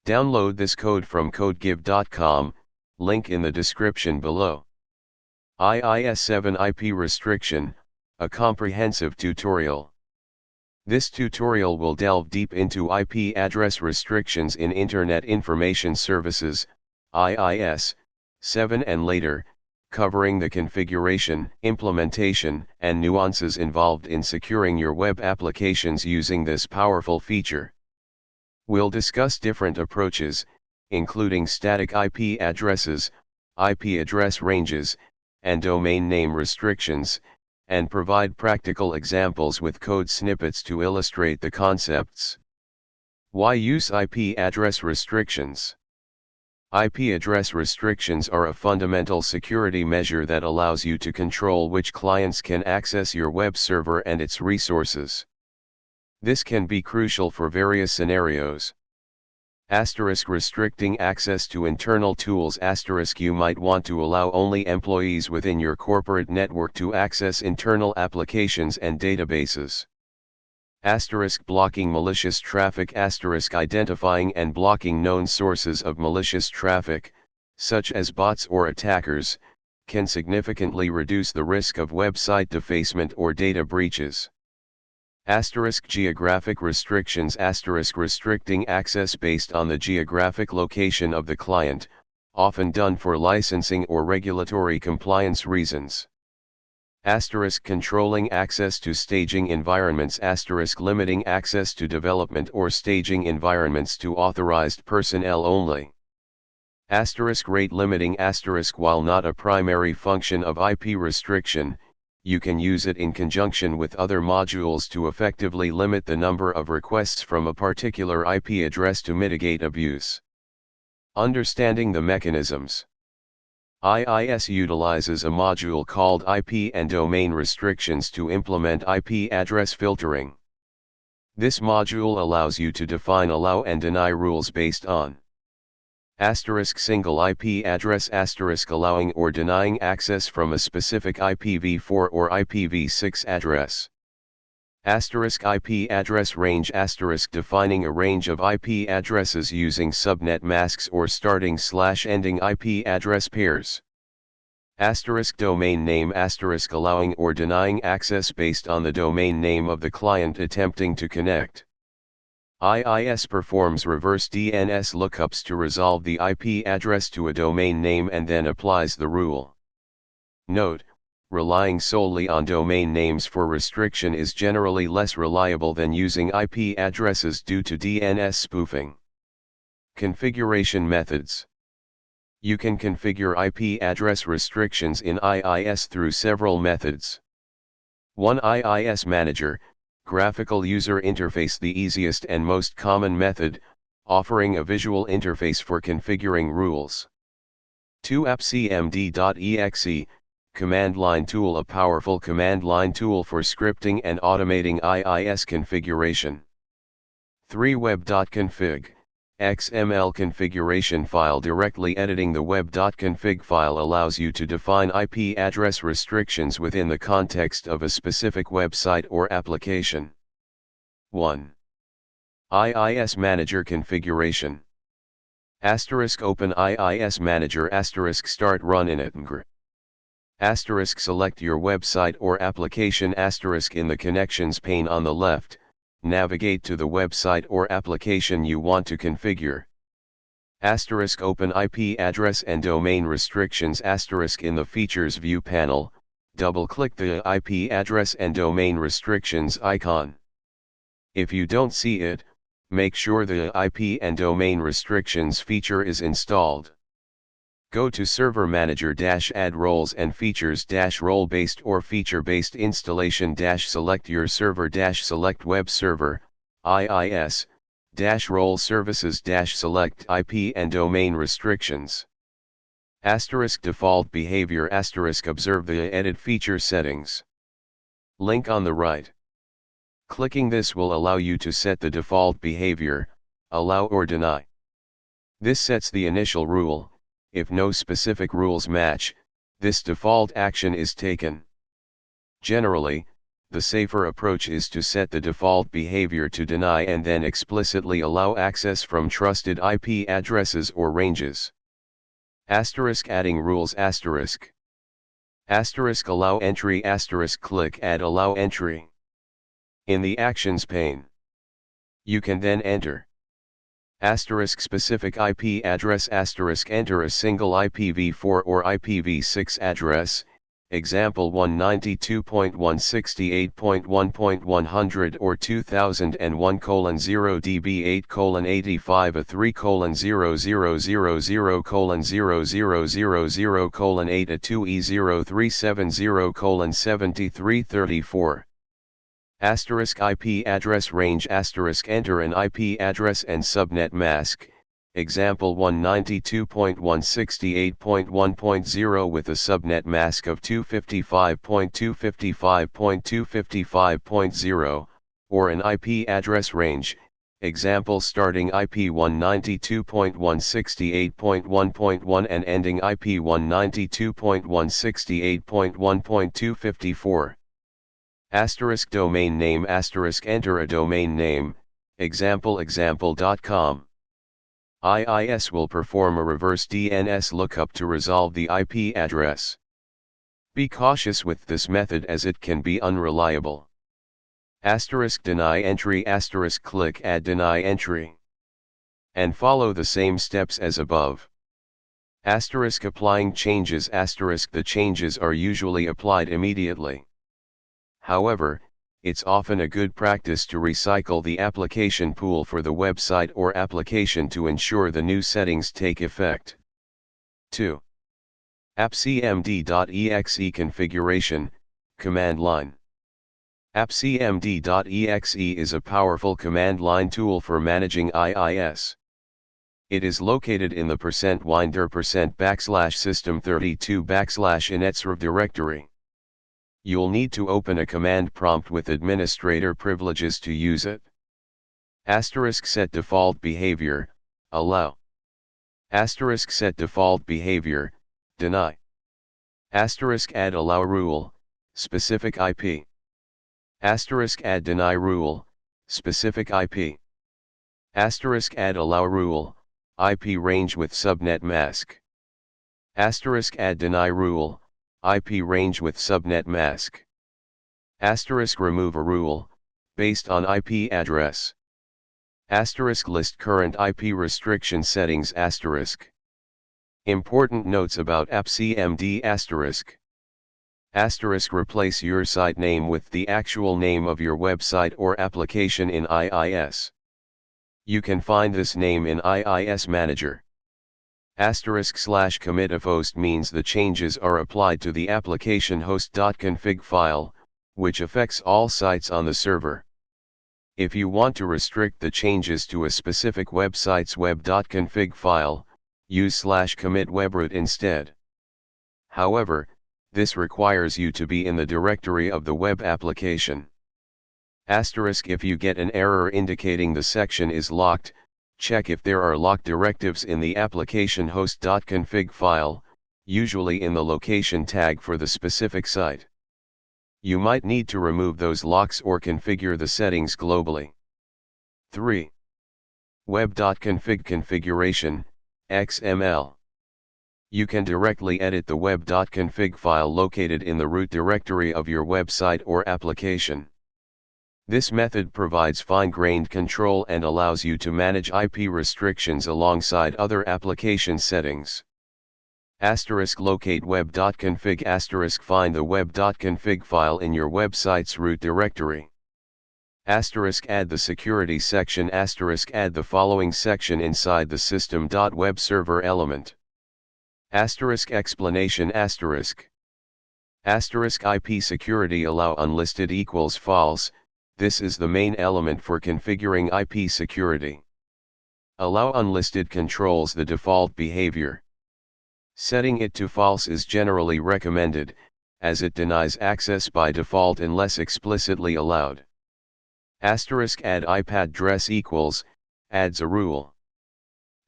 Download this code from codegive.com, link in the description below. Iis7 IP restriction, a comprehensive tutorial. This tutorial will delve deep into IP address restrictions in Internet Information Services, Iis7 and later, covering the configuration, implementation, and nuances involved in securing your web applications using this powerful feature. We'll discuss different approaches, including static IP addresses, IP address ranges, and domain name restrictions, and provide practical examples with code snippets to illustrate the concepts. Why use IP address restrictions? IP address restrictions are a fundamental security measure that allows you to control which clients can access your web server and its resources. This can be crucial for various scenarios. Restricting access to internal tools. You might want to allow only employees within your corporate network to access internal applications and databases. Blocking malicious traffic. Identifying and blocking known sources of malicious traffic, such as bots or attackers, can significantly reduce the risk of website defacement or data breaches. Geographic restrictions. Restricting access based on the geographic location of the client, often done for licensing or regulatory compliance reasons. Controlling access to staging environments. Limiting access to development or staging environments to authorized personnel only. Rate limiting. While not a primary function of IP restriction, you can use it in conjunction with other modules to effectively limit the number of requests from a particular IP address to mitigate abuse. Understanding the mechanisms. Iis utilizes a module called IP and domain restrictions to implement IP address filtering. This module allows you to define allow and deny rules based on single IP address allowing or denying access from a specific IPv4 or IPv6 address. IP address range defining a range of IP addresses using subnet masks or starting/ending IP address pairs. Domain name allowing or denying access based on the domain name of the client attempting to connect. Iis performs reverse DNS lookups to resolve the IP address to a domain name and then applies the rule. Note: relying solely on domain names for restriction is generally less reliable than using IP addresses due to DNS spoofing. Configuration methods. You can configure IP address restrictions in Iis through several methods. 1. Iis Manager, graphical user interface. The easiest and most common method, offering a visual interface for configuring rules. 2. appcmd.exe, command line tool. A powerful command line tool for scripting and automating Iis configuration. 3. web.config, XML configuration file. Directly editing the web.config file allows you to define IP address restrictions within the context of a specific website or application. 1. Iis Manager configuration. Open Iis Manager. Start run init. Select your website or application. In the connections pane on the left, navigate to the website or application you want to configure. Open IP address and domain restrictions. In the features view panel, double-click the IP address and domain restrictions icon. If you don't see it, make sure the IP and domain restrictions feature is installed. Go to Server Manager - add roles and features - role-based or feature-based installation - select your server - select web server, Iis - role services - select IP and domain restrictions. Default behavior * observe the edit feature settings. Link on the right. Clicking this will allow you to set the default behavior, allow or deny. This sets the initial rule. If no specific rules match, this default action is taken. Generally, The safer approach is to set the default behavior to deny and then explicitly allow access from trusted IP addresses or ranges. Adding rules allow entry click Add allow entry. In the Actions pane, you can then enter specific IP address enter a single IPv4 or IPv6 address, example 192.168.1.100 or 2001:0 db 8:85 a 3:0000:0000:8 a 2 e0370:7334. IP address range enter an IP address and subnet mask, example 192.168.1.0 with a subnet mask of 255.255.255.0, or an IP address range, example starting IP 192.168.1.1 and ending IP 192.168.1.254. Domain name enter a domain name, example.com. Iis will perform a reverse DNS lookup to resolve the IP address. Be cautious with this method as it can be unreliable. Deny entry click Add deny entry. And follow the same steps as above. Applying changes the changes are usually applied immediately. However, it's often a good practice to recycle the application pool for the website or application to ensure the new settings take effect. 2. appcmd.exe configuration, command line. appcmd.exe is a powerful command line tool for managing Iis. It is located in the %winder %system32 /inetsrv directory. You'll need to open a command prompt with administrator privileges to use it. Set default behavior, allow. Set default behavior, deny. Add allow rule, specific IP. Add deny rule, specific IP. Add allow rule, IP range with subnet mask. Add deny rule, IP range with subnet mask. Remove a rule, based on IP address. List current IP restriction settings Important notes about appcmd replace your site name with the actual name of your website or application in Iis. You can find this name in Iis Manager. /commit if host means the changes are applied to the application host.config file, which affects all sites on the server. If you want to restrict the changes to a specific website's web.config file, use /commit webroot instead. However, this requires you to be in the directory of the web application. If you get an error indicating the section is locked, check if there are lock directives in the application host.config file, usually in the location tag for the specific site. You might need to remove those locks or configure the settings globally. 3. Web.config configuration, XML. You can directly edit the web.config file located in the root directory of your website or application. This method provides fine-grained control and allows you to manage IP restrictions alongside other application settings. Locate web.config find the web.config file in your website's root directory. Add the security section add the following section inside the system.web server element. Explanation IP security allow unlisted equals false. This is the main element for configuring IP security. Allow unlisted controls the default behavior. Setting it to false is generally recommended, as it denies access by default unless explicitly allowed. Add IP address equals, adds a rule.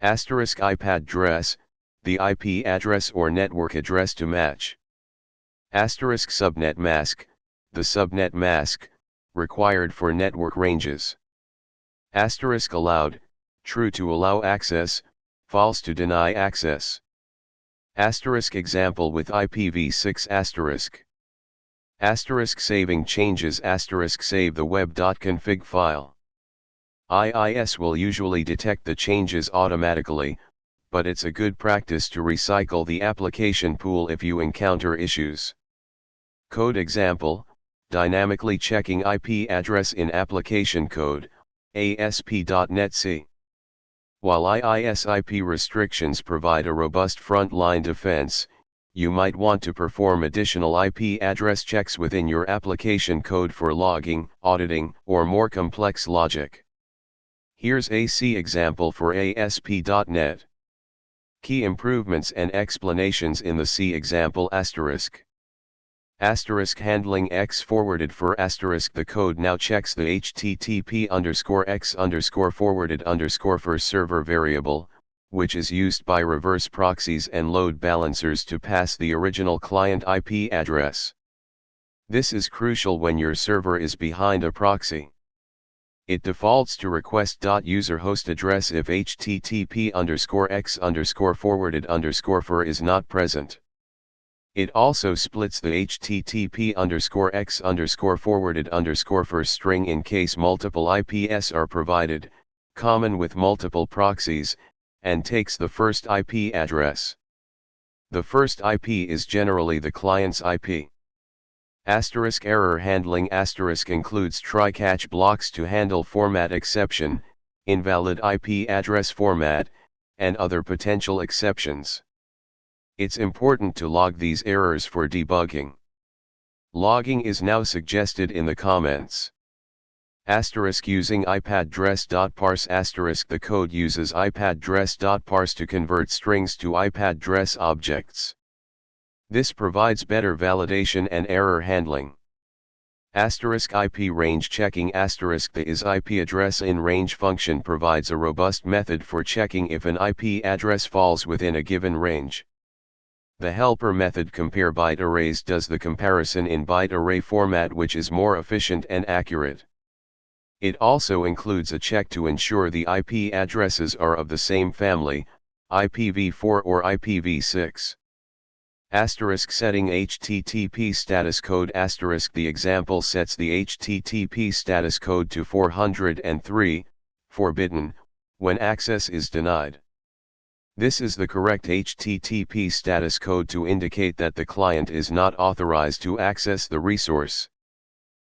IP address, the IP address or network address to match. Subnet mask, the subnet mask, required for network ranges. Asterisk allowed, true to allow access, false to deny access. Asterisk example with IPv6 asterisk. Asterisk saving changes asterisk save the web.config file. Iis will usually detect the changes automatically, but it's a good practice to recycle the application pool if you encounter issues. Code example, dynamically checking IP address in application code, ASP.NET C. While Iis IP restrictions provide a robust front-line defense, you might want to perform additional IP address checks within your application code for logging, auditing, or more complex logic. Here's a C example for ASP.NET. Key improvements and explanations in the C example asterisk. Asterisk handling X forwarded for asterisk the code now checks the HTTP_X_forwarded_ for server variable, which is used by reverse proxies and load balancers to pass the original client IP address. This is crucial when your server is behind a proxy. It defaults to request.user_host address if HTTP_X_forwarded_for is not present. It also splits the HTTP_X_forwarded_for string in case multiple IPs are provided, common with multiple proxies, and takes the first IP address. The first IP is generally the client's IP. Asterisk error handling asterisk includes try-catch blocks to handle format exception, invalid IP address format, and other potential exceptions. It's important to log these errors for debugging. Logging is now suggested in the comments. Asterisk using ipaddress.parse asterisk the code uses ipaddress.parse to convert strings to ipaddress objects. This provides better validation and error handling. Asterisk IP range checking asterisk the is IP address in range function provides a robust method for checking if an IP address falls within a given range. The helper method compare byte arrays does the comparison in byte array format, which is more efficient and accurate. It also includes a check to ensure the IP addresses are of the same family, IPv4 or IPv6. Asterisk setting HTTP status code asterisk the example sets the HTTP status code to 403, forbidden, when access is denied. This is the correct HTTP status code to indicate that the client is not authorized to access the resource.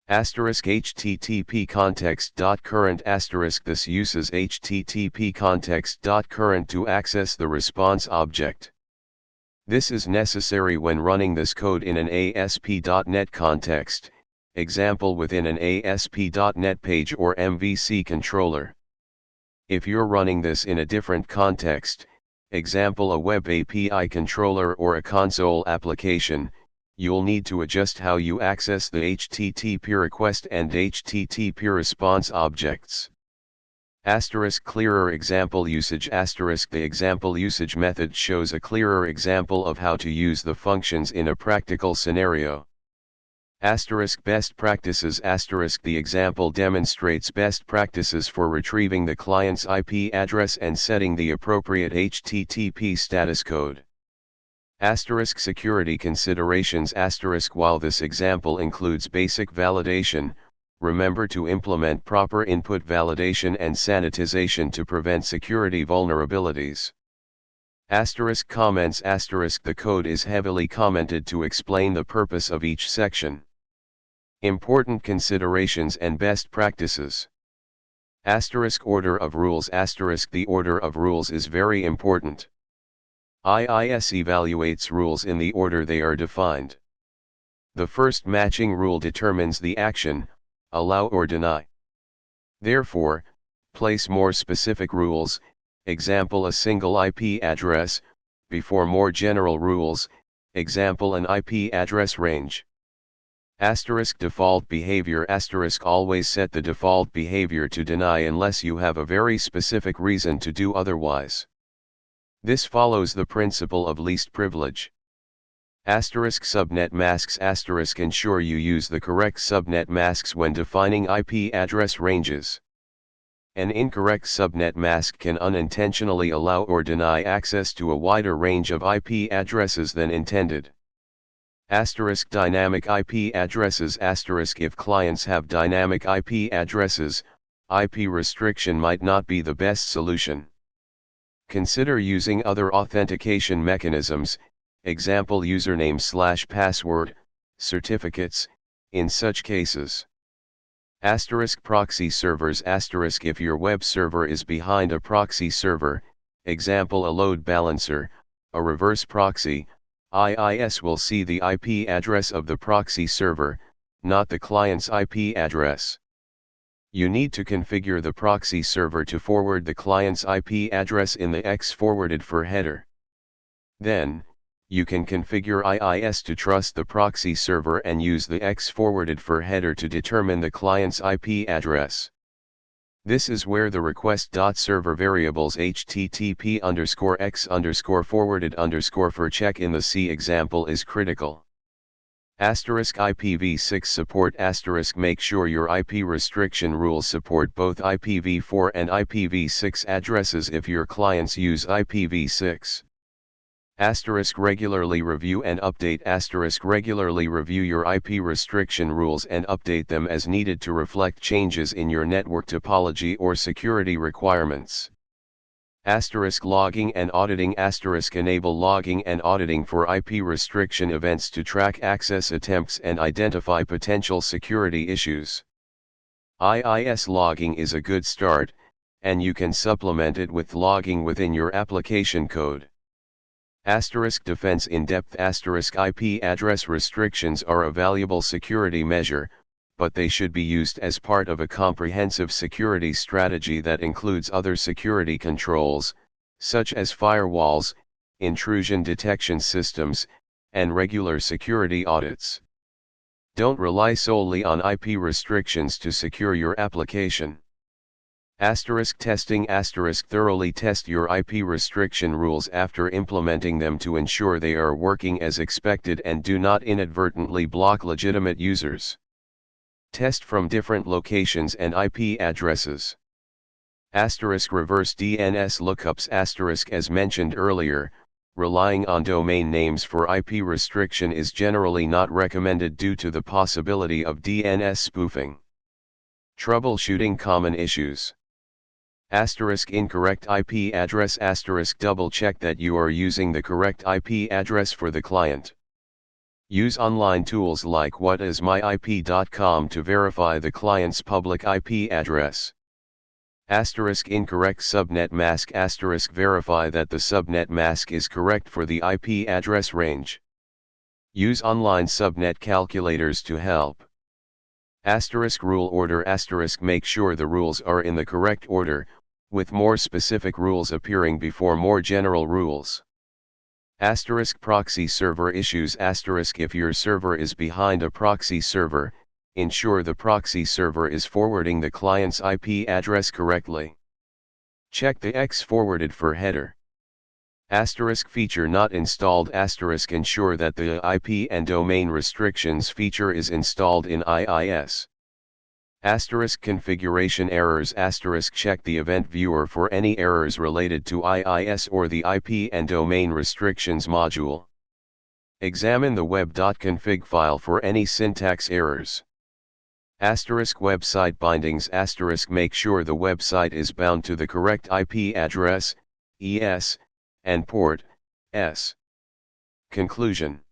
Asterisk HTTP context.current asterisk this uses HTTP context.current to access the response object. This is necessary when running this code in an ASP.NET context, example within an ASP.NET page or MVC controller. If you're running this in a different context, example a web API controller or a console application, you'll need to adjust how you access the HTTP request and HTTP response objects. Asterisk clearer example usage asterisk the example usage method shows a clearer example of how to use the functions in a practical scenario. Asterisk best practices asterisk the example demonstrates best practices for retrieving the client's IP address and setting the appropriate HTTP status code. Asterisk security considerations asterisk while this example includes basic validation, remember to implement proper input validation and sanitization to prevent security vulnerabilities. Asterisk comments asterisk the code is heavily commented to explain the purpose of each section. Important considerations and best practices. Asterisk order of rules asterisk the order of rules is very important. Iis evaluates rules in the order they are defined. The first matching rule determines the action, allow or deny. Therefore, place more specific rules, example a single IP address, before more general rules, example an IP address range. Asterisk default behavior asterisk always set the default behavior to deny unless you have a very specific reason to do otherwise. This follows the principle of least privilege. Asterisk subnet masks. Asterisk ensure you use the correct subnet masks when defining IP address ranges. An incorrect subnet mask can unintentionally allow or deny access to a wider range of IP addresses than intended. Asterisk dynamic IP addresses. Asterisk if clients have dynamic IP addresses, IP restriction might not be the best solution. Consider using other authentication mechanisms, example username/password, certificates, in such cases. Asterisk proxy servers. Asterisk if your web server is behind a proxy server, example a load balancer, a reverse proxy, Iis will see the IP address of the proxy server, not the client's IP address. You need to configure the proxy server to forward the client's IP address in the X forwarded for header. Then, you can configure Iis to trust the proxy server and use the X forwarded for header to determine the client's IP address. This is where the request.server variables http_x_forwarded_ for check in the C example is critical. Asterisk IPv6 support. Asterisk make sure your IP restriction rules support both IPv4 and IPv6 addresses if your clients use IPv6. Asterisk regularly review and update. Asterisk regularly review your IP restriction rules and update them as needed to reflect changes in your network topology or security requirements. Asterisk logging and auditing. Asterisk enable logging and auditing for IP restriction events to track access attempts and identify potential security issues. Iis logging is a good start, and you can supplement it with logging within your application code. Asterisk defense in-depth. Asterisk IP address restrictions are a valuable security measure, but they should be used as part of a comprehensive security strategy that includes other security controls, such as firewalls, intrusion detection systems, and regular security audits. Don't rely solely on IP restrictions to secure your application. Asterisk testing. Asterisk thoroughly test your IP restriction rules after implementing them to ensure they are working as expected and do not inadvertently block legitimate users. Test from different locations and IP addresses. Asterisk reverse DNS lookups. Asterisk as mentioned earlier, relying on domain names for IP restriction is generally not recommended due to the possibility of DNS spoofing. Troubleshooting common issues. Asterisk incorrect IP address. Asterisk double check that you are using the correct IP address for the client. Use online tools like whatismyip.com to verify the client's public IP address. Asterisk incorrect subnet mask. Asterisk verify that the subnet mask is correct for the IP address range. Use online subnet calculators to help. Asterisk rule order. Asterisk make sure the rules are in the correct order, with more specific rules appearing before more general rules. Asterisk proxy server issues. Asterisk if your server is behind a proxy server, ensure the proxy server is forwarding the client's IP address correctly. Check the X forwarded for header. Asterisk feature not installed. Asterisk ensure that the IP and domain restrictions feature is installed in Iis. Asterisk configuration errors. Asterisk check the event viewer for any errors related to Iis or the IP and domain restrictions module. Examine the web.config file for any syntax errors. Asterisk website bindings. Asterisk make sure the website is bound to the correct IP address, ES, and port, S. Conclusion.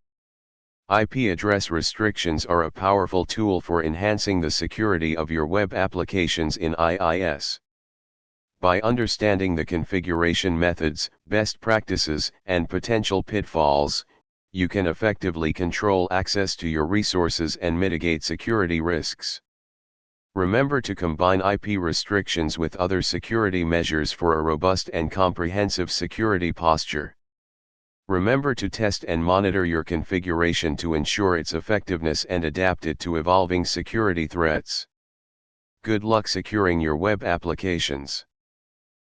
IP address restrictions are a powerful tool for enhancing the security of your web applications in Iis. By understanding the configuration methods, best practices, and potential pitfalls, you can effectively control access to your resources and mitigate security risks. Remember to combine IP restrictions with other security measures for a robust and comprehensive security posture. Remember to test and monitor your configuration to ensure its effectiveness and adapt it to evolving security threats. Good luck securing your web applications.